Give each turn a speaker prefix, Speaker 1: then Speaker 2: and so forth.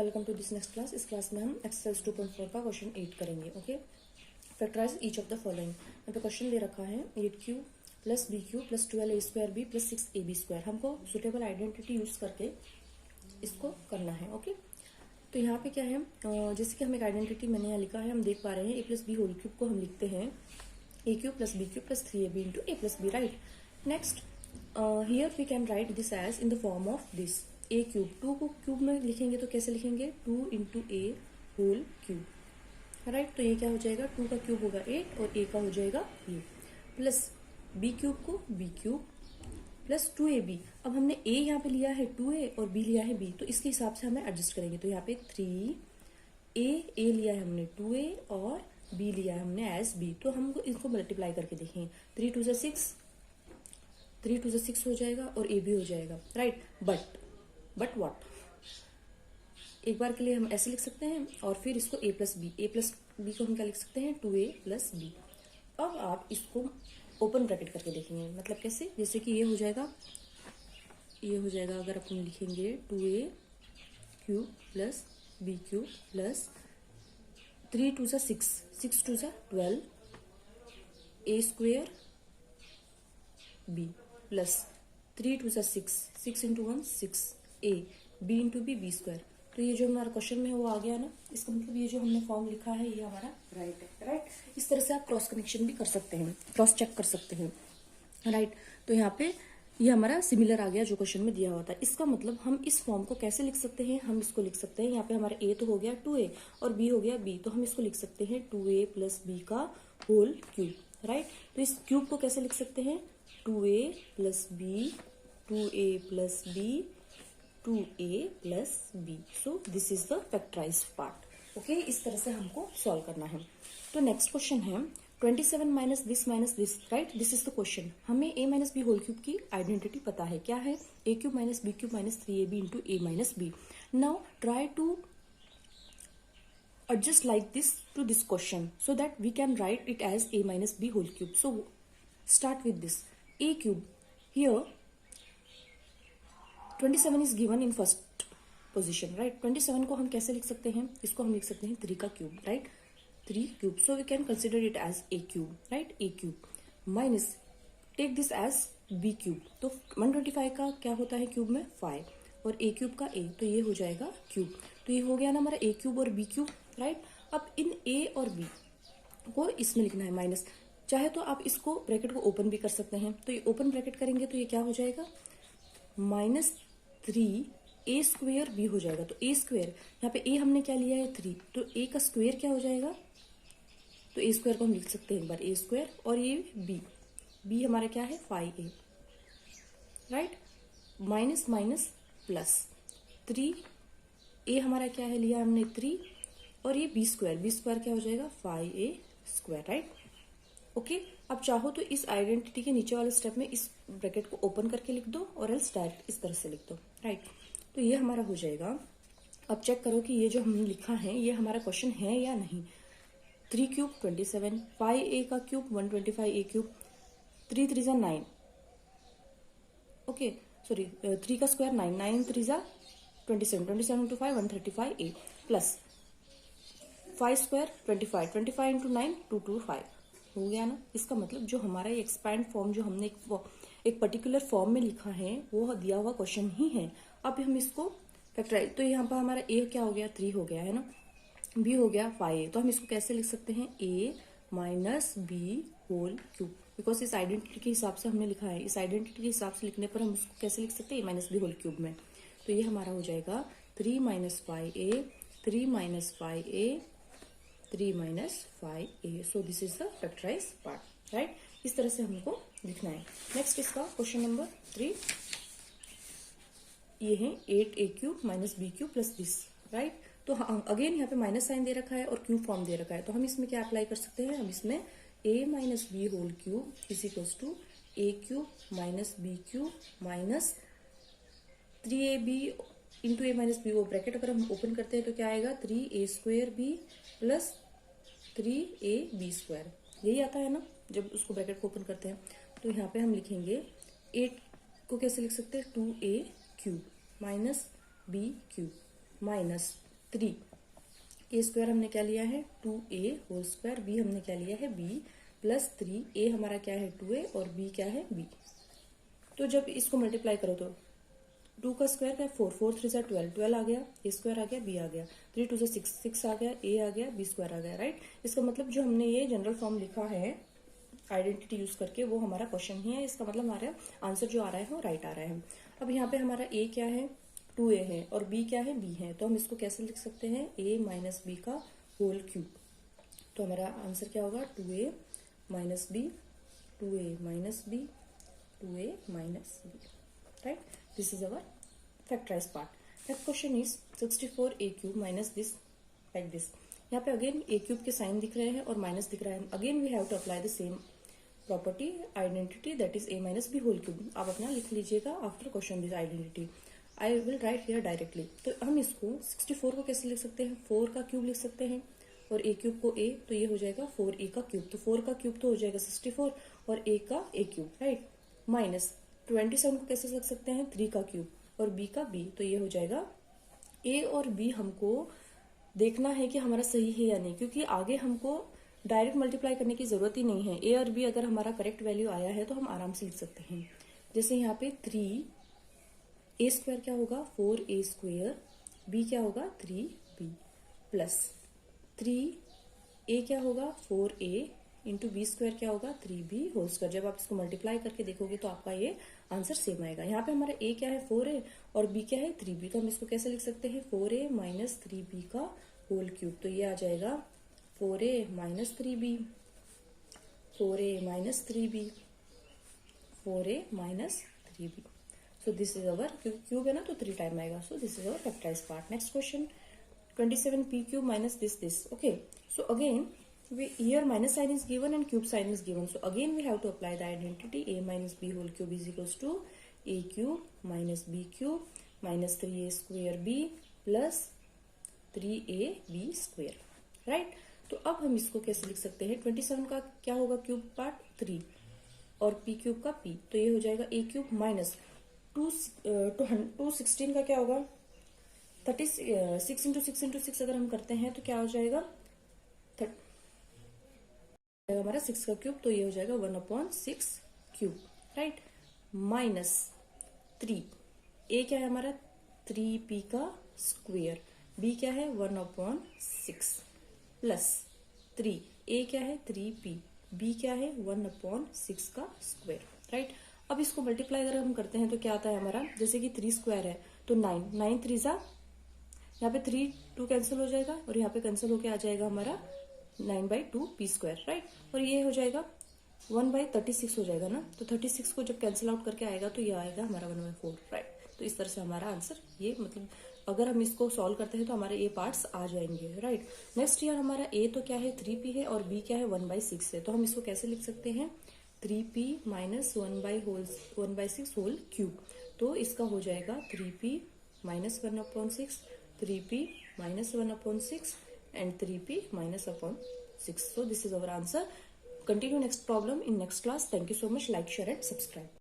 Speaker 1: Welcome to this next class. इस class में हम एक्सरसाइज 2.4 का क्वेश्चन 8 करेंगे। Okay, factorise each of the following. यहाँ पे क्वेश्चन दे रखा है 8q plus bq plus 12a² plus 6ab²। हमको सुटेबल आइडेंटिटी यूज करके इसको करना है। ओके, तो यहाँ पे क्या है, जैसे कि हम एक आइडेंटिटी मैंने यहाँ लिखा है, हम देख पा रहे हैं a plus B whole cube को हम लिखते हैं a³ plus b³ plus 3ab into a plus B, right. Next here we can write this as in the form of this a³। 2 को क्यूब में लिखेंगे तो कैसे लिखेंगे, 2 into a whole cube, right. तो ये क्या हो जाएगा, 2 का क्यूब होगा 8 और a का हो जाएगा ये, प्लस b³ को b³ प्लस 2ab। अब हमने a यहाँ पे लिया है 2a और b लिया है b, तो इसके हिसाब से हमें एडजस्ट करेंगे। तो यहाँ पे 3a लिया है हमने 2a और b लिया है हमने एज b, तो हम इसको मल्टीप्लाई करके देखेंगे। 3 2 6 हो जाएगा और a भी हो जाएगा, राइट। बट व्हाट, एक बार के लिए हम ऐसे लिख सकते हैं और फिर इसको a प्लस बी को हम क्या लिख सकते हैं, 2a प्लस बी। अब आप इसको ओपन ब्रैकेट करके देखेंगे, मतलब कैसे, जैसे कि ये हो जाएगा अगर अपन लिखेंगे 2a cube plus b³ plus 3 2 6 6 2 12 a² b plus 3 2 6 6 into 1 6 a b into b² तो ये जो हमारा क्वेश्चन में है वो आ गया ना। इसका मतलब ये जो हमने फॉर्म लिखा है ये हमारा राइट है, राइट। इस तरह से आप क्रॉस कनेक्शन भी कर सकते हैं, क्रॉस चेक कर सकते हैं, राइट। तो यहाँ पे ये हमारा सिमिलर आ गया जो क्वेश्चन में दिया हुआ था। इसका मतलब हम इस फॉर्म को कैसे लिख सकते हैं, हम इसको लिख सकते हैं, यहाँ पे हमारा a तो हो गया 2a और b हो गया b, तो हम इसको लिख सकते हैं 2a प्लस b का होल क्यूब, राइट। तो इस क्यूब को कैसे लिख सकते हैं, 2a plus b 2a plus b 2a plus b। So this is the factorised part. Okay, इस तरह से हमको सॉल्व करना है। तो नेक्स्ट क्वेश्चन है 27 minus this, right. This is the question. हमें a minus B whole cube की आइडेंटिटी पता है, क्या है, a³ minus b³ minus 3ab into a minus b। Now try to adjust like this to this question so that we can write it as a minus b whole cube. So start with this a³ here 27 is given in first position, right। 27 को हम कैसे लिख सकते हैं, इसको हम लिख सकते हैं 3 का cube, right, 3 cube. So we can consider it as a³, right, a³ minus take this as b³। तो 125 का क्या होता है क्यूब में 5 और a³ का a, तो ये हो जाएगा क्यूब। तो ये हो गया ना हमारा a³ और b³, राइट। अब इन a और b को इसमें लिखना है माइनस, चाहे तो आप इसको ब्रैकेट को ओपन भी कर सकते हैं। तो ये ओपन ब्रैकेट करेंगे तो ये क्या हो जाएगा, -3a² b हो जाएगा। तो a², यहाँ पे a हमने क्या लिया है 3, तो a का स्क्वायर क्या हो जाएगा, तो a² को हम लिख सकते हैं एक बार a² और ये b हमारा क्या है 5a, right. Minus minus plus 3a हमारा क्या है, लिया हमने 3 और ये b² क्या हो जाएगा 5a², राइट। ओके, अब चाहो तो इस आइडेंटिटी के नीचे वाले स्टेप में इस ब्रैकेट को ओपन करके लिख दो और एल्स डायरेक्ट इस तरह से लिख दो, राइट। तो ये हमारा हो जाएगा। अब चेक करो कि ये जो हमने लिखा है ये हमारा क्वेश्चन है या नहीं। 3 क्यूब 27, 5a का क्यूब 125a³, 3 3 जा 9, ओके सॉरी 3 का स्क्वायर 9, 9 3 जा 27, 27 into 5 135a plus 5 square 25, 25 into 9 225 हो गया ना। इसका मतलब जो हमारा ये एक्सपैंड फॉर्म जो हमने एक पर्टिकुलर फॉर्म में लिखा है वो दिया हुआ क्वेश्चन ही है। अब हम इसको फैक्टराइज, तो यहाँ पर हमारा a क्या हो गया 3 हो गया है ना, b हो गया 5a, तो हम इसको कैसे लिख सकते हैं a minus B whole cube, because इस आइडेंटिटी के हिसाब से हमने लिखा है। इस आइडेंटिटी के हिसाब से लिखने पर हम इसको कैसे लिख सकते हैं, a minus B whole cube में। तो ये हमारा हो जाएगा 3 minus 5a 3 minus 5a 3 minus 5a। So this is the factorise part, right. इस तरह से हमको लिखना है। नेक्स्ट इसका क्वेश्चन नंबर 3, ये है 8a³ minus b³ plus this, right. तो अगेन यहाँ पे माइनस साइन दे रखा है और क्यूब फॉर्म दे रखा है, तो हम इसमें क्या अप्लाई कर सकते हैं, हम इसमें a minus B whole cube is equals to a³ minus b³ minus 3ab into a minus B, वो ब्रैकेट अगर हम ओपन करते हैं तो क्या आएगा 3a² b प्लस 3ab², यही आता है ना जब उसको ब्रैकेट को ओपन करते हैं। तो यहाँ पे हम लिखेंगे 8 को कैसे लिख सकते हैं 2a³ माइनस b³ माइनस 3 ए स्क्वायर हमने क्या लिया है 2a होल स्क्वायर, बी हमने क्या लिया है b प्लस 3a हमारा क्या है 2a और b क्या है b। तो जब इसको मल्टीप्लाई करो तो 2 का स्क्वायर क्या है 4, 4 3 जा 12, 12 आ गया, ए स्क्वायर आ गया, बी आ गया, 3 2 जा 6, 6 आ गया, ए आ गया, बी स्क्वायर आ गया, राइट। इसका मतलब जो हमने ये जनरल फॉर्म लिखा है आइडेंटिटी यूज करके वो हमारा क्वेश्चन ही है, इसका मतलब हमारा आंसर जो आ रहा है वो राइट आ रहा है। अब यहाँ पे हमारा ए क्या है 2a है और b क्या है b है, तो हम इसको कैसे लिख सकते हैं a माइनस बी का होल क्यूब। तो हमारा आंसर क्या होगा 2a minus B, 2a minus B, 2a minus B, right. This is our factorise part. Next question is 64a cube minus this like this. यहाँ पे अगेन a क्यूब के sign दिख रहे हैं और माइनस दिख रहा है। Again we have to apply the same property identity that is a minus B whole cube. आप अपना लिख लीजिएगा after question this identity. I will write here directly. तो हम इसको 64 को कैसे लिख सकते हैं 4 का क्यूब लिख सकते हैं और a क्यूब को a, तो ये हो जाएगा 4a का क्यूब। तो 4 का क्यूब तो हो जाएगा 64 और a का a क्यूब, राइट। माइनस 27 को कैसे लिख सकते हैं 3 का क्यूब और b का b, तो ये हो जाएगा a और b। हमको देखना है कि हमारा सही है या नहीं, क्योंकि आगे हमको डायरेक्ट मल्टीप्लाई करने की जरूरत ही नहीं है। a और b अगर हमारा करेक्ट वैल्यू आया है तो हम आराम से लिख सकते हैं। जैसे यहाँ पे 3 ए स्क्वायर क्या होगा 4a स्क्वायर, b क्या होगा 3b प्लस 3a क्या होगा 4a इंटू बी स्क्वायर क्या होगा 3b होल स्क्वायर। जब आप इसको मल्टीप्लाई करके देखोगे तो आपका ये आंसर सेम आएगा। यहाँ पे हमारा a क्या है 4a और b क्या है 3b, तो हम इसको कैसे लिख सकते हैं 4a माइनस 3b का होल क्यूब। तो ये आ जाएगा 4a minus 3b, 4a minus 3b, 4a minus 3b। So this is our cube है ना तो 3 टाइम आएगा। So this is our factorise part. Next question 27p cube minus this. Okay, so again here minus sign is given and cube sign is given. So again we have to apply the identity a minus b whole cube is equals to a cube minus b cube minus 3a square b plus 3ab square, right। तो अब हम इसको कैसे लिख सकते हैं 27 का क्या होगा क्यूब पार्ट 3 और p क्यूब का p, तो ये हो जाएगा a क्यूब माइनस 216 का क्या होगा 36 इंटू 6 इंटू 6 अगर हम करते हैं तो क्या हो जाएगा हमारा 6 का क्यूब, तो ये हो जाएगा 1/6 क्यूब, राइट। माइनस 3 a क्या है हमारा 3p का स्क्वेयर, b क्या है 1/6 प्लस 3 a क्या है 3p, b क्या है 1/6 का स्क्वेयर, राइट। अब इसको मल्टीप्लाई अगर हम करते हैं तो क्या आता है हमारा, जैसे कि 3 स्क्वायर है तो 9, 9 3 जा, यहाँ पे 3 2 कैंसिल हो जाएगा और यहाँ पे कैंसिल होके आ जाएगा हमारा 9/2 p स्क्वायर, राइट। और ये हो जाएगा 1/36 हो जाएगा ना, तो 36 को जब कैंसिल आउट करके आएगा तो ये आएगा हमारा 1/4, राइट। तो इस तरह से हमारा आंसर ये मतलब अगर हम इसको सॉल्व करते हैं तो हमारे ये पार्ट्स आ जाएंगे, राइट। नेक्स्ट ईयर हमारा a तो क्या है 3p है और b क्या है 1/6 है, तो हम इसको कैसे लिख सकते हैं 3p माइनस 1/6 होल क्यूब। तो इसका हो जाएगा 3p minus 1/6, 3p minus 1/6 and 3p minus upon 6. So this is our answer. Continue next problem in next class. Thank you so much. Like, share and subscribe.